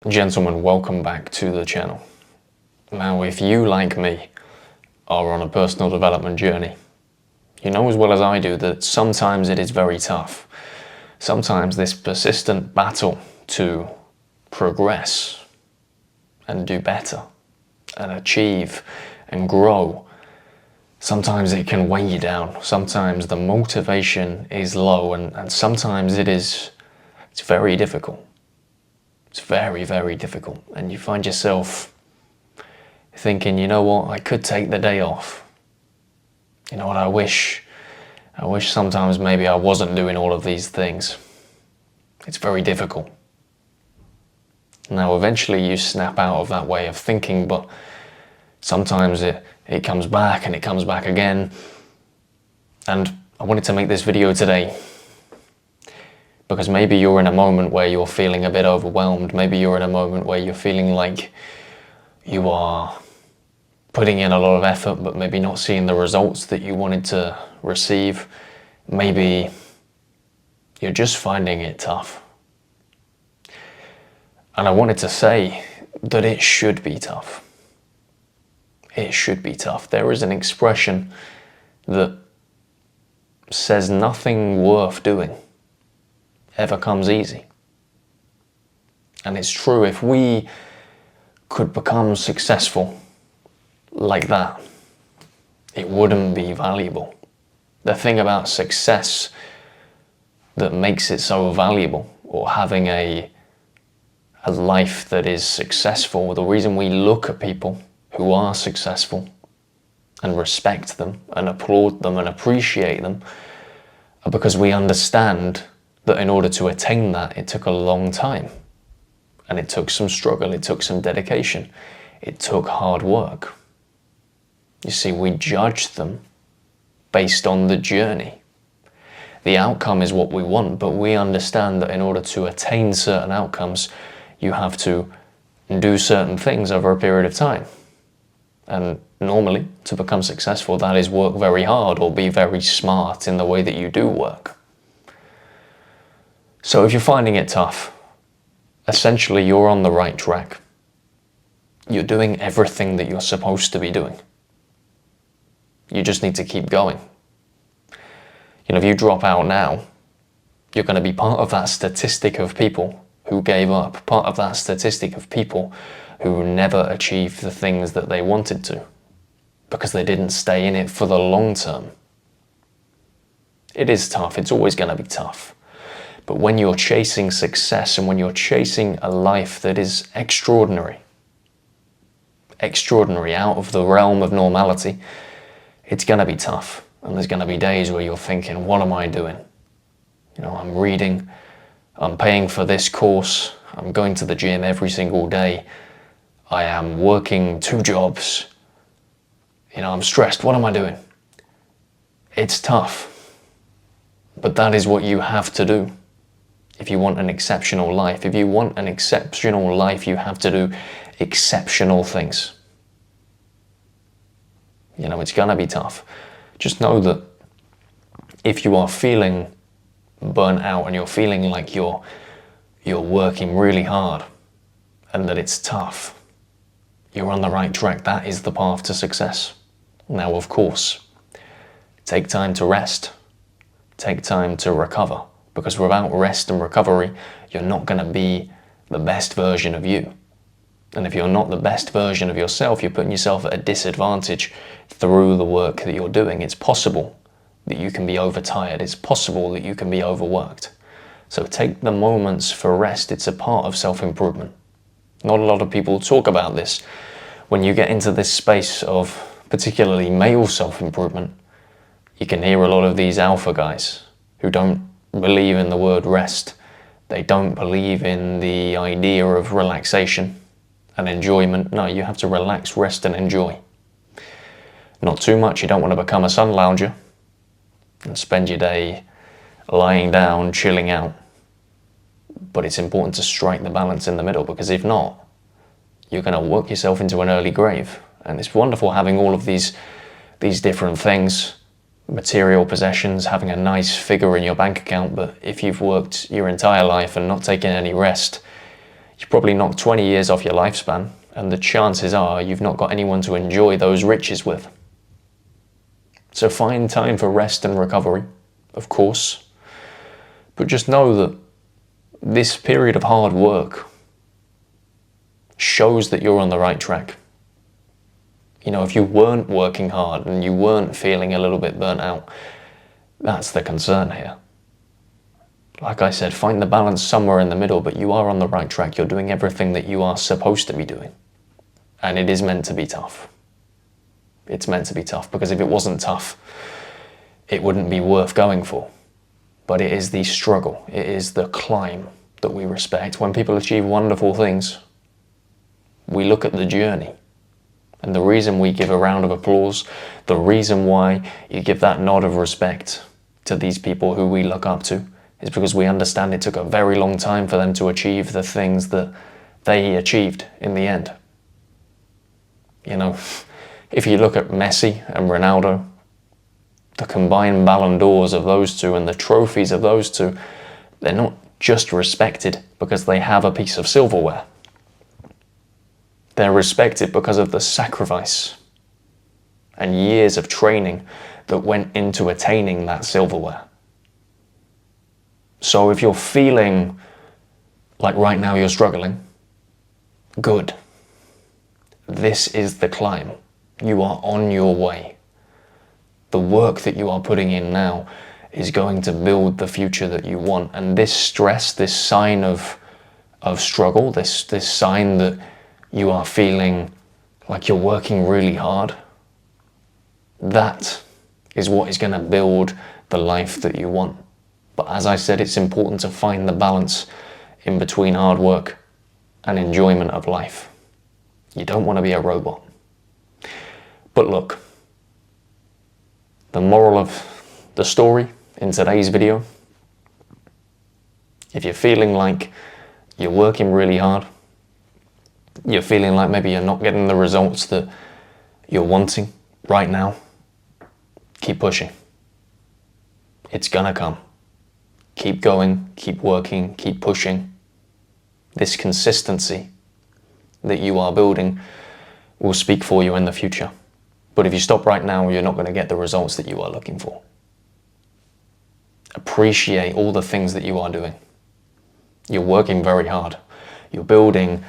Gentlemen, welcome back to the channel. Now, if you, like me, are on a personal development journey, you know as well as I do that sometimes it is very tough. Sometimes this persistent battle to progress and do better and achieve and grow, sometimes it can weigh you down. Sometimes the motivation is low and sometimes it's very difficult. It's very, very difficult. And you find yourself thinking, you know what, I could take the day off. You know what, I wish sometimes maybe I wasn't doing all of these things. It's very difficult. Now, eventually you snap out of that way of thinking, but sometimes it comes back and it comes back again. And I wanted to make this video today because maybe you're in a moment where you're feeling a bit overwhelmed. Maybe you're in a moment where you're feeling like you are putting in a lot of effort, but maybe not seeing the results that you wanted to receive. Maybe you're just finding it tough. And I wanted to say that it should be tough. It should be tough. There is an expression that says nothing worth doing ever comes easy. And it's true, if we could become successful like that, it wouldn't be valuable. The thing about success that makes it so valuable, or having a life that is successful, the reason we look at people who are successful and respect them and applaud them and appreciate them are because we understand that in order to attain that, it took a long time. And it took some struggle, it took some dedication, it took hard work. You see, we judge them based on the journey. The outcome is what we want, but we understand that in order to attain certain outcomes, you have to do certain things over a period of time. And normally, to become successful, that is work very hard or be very smart in the way that you do work. So if you're finding it tough, essentially you're on the right track. You're doing everything that you're supposed to be doing. You just need to keep going. You know, if you drop out now, you're going to be part of that statistic of people who gave up, part of that statistic of people who never achieved the things that they wanted to, because they didn't stay in it for the long term. It is tough, it's always going to be tough. But when you're chasing success and when you're chasing a life that is extraordinary, out of the realm of normality, it's going to be tough. And there's going to be days where you're thinking, what am I doing? You know, I'm reading, I'm paying for this course, I'm going to the gym every single day, I am working 2 jobs, you know, I'm stressed, what am I doing? It's tough, but that is what you have to do. If you want an exceptional life, you have to do exceptional things. You know, it's gonna be tough. Just know that if you are feeling burnt out and you're feeling like you're working really hard and that it's tough, you're on the right track. That is the path to success. Now, of course, take time to rest, take time to recover. Because without rest and recovery, you're not going to be the best version of you. And if you're not the best version of yourself, you're putting yourself at a disadvantage through the work that you're doing. It's possible that you can be overtired. It's possible that you can be overworked. So take the moments for rest. It's a part of self-improvement. Not a lot of people talk about this. When you get into this space of particularly male self-improvement, you can hear a lot of these alpha guys who don't believe in the word rest. They don't believe in the idea of relaxation and enjoyment. No, you have to relax, rest and enjoy. Not too much. You don't want to become a sun lounger and spend your day lying down, chilling out. But it's important to strike the balance in the middle, because if not, you're going to work yourself into an early grave. And it's wonderful having all of these different things, material possessions, having a nice figure in your bank account, but if you've worked your entire life and not taken any rest, You've probably knocked 20 years off your lifespan, and the chances are you've not got anyone to enjoy those riches with. So find time for rest and recovery, of course, but just know that this period of hard work shows that you're on the right track. You know, if you weren't working hard and you weren't feeling a little bit burnt out, that's the concern here. Like I said, find the balance somewhere in the middle, but you are on the right track. You're doing everything that you are supposed to be doing. And it is meant to be tough. It's meant to be tough, because if it wasn't tough, it wouldn't be worth going for. But it is the struggle, it is the climb that we respect. When people achieve wonderful things, we look at the journey. And the reason we give a round of applause, the reason why you give that nod of respect to these people who we look up to, is because we understand it took a very long time for them to achieve the things that they achieved in the end. You know, if you look at Messi and Ronaldo, the combined Ballon d'Ors of those two and the trophies of those two, they're not just respected because they have a piece of silverware. They're respected because of the sacrifice and years of training that went into attaining that silverware. So if you're feeling like right now you're struggling, good. This is the climb. You are on your way. The work that you are putting in now is going to build the future that you want. And this stress, this sign of struggle, this sign that you are feeling like you're working really hard, that is what is going to build the life that you want. But as I said, it's important to find the balance in between hard work and enjoyment of life. You don't want to be a robot. But look, the moral of the story in today's video, if you're feeling like you're working really hard, you're feeling like maybe you're not getting the results that you're wanting right now, keep pushing. It's gonna come. Keep going, keep working, keep pushing. This consistency that you are building will speak for you in the future. But if you stop right now, you're not going to get the results that you are looking for. Appreciate all the things that you are doing. You're working very hard. You're building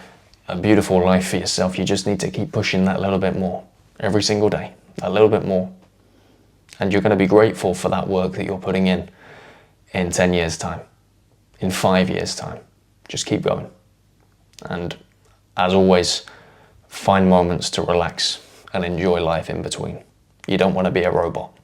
a beautiful life for yourself. You just need to keep pushing that little bit more every single day, a little bit more. And you're going to be grateful for that work that you're putting in 10 years' time, in 5 years' time. Just keep going. And as always, find moments to relax and enjoy life in between. You don't want to be a robot.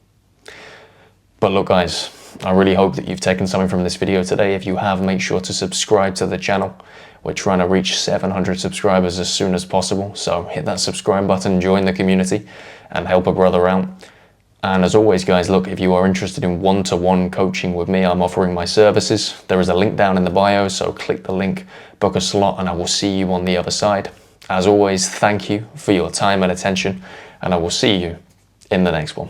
But look guys, I really hope that you've taken something from this video today. If you have, make sure to subscribe to the channel. We're trying to reach 700 subscribers as soon as possible. So hit that subscribe button, join the community and help a brother out. And as always guys, look, if you are interested in one-to-one coaching with me, I'm offering my services. There is a link down in the bio, so click the link, book a slot, and I will see you on the other side. As always, thank you for your time and attention, and I will see you in the next one.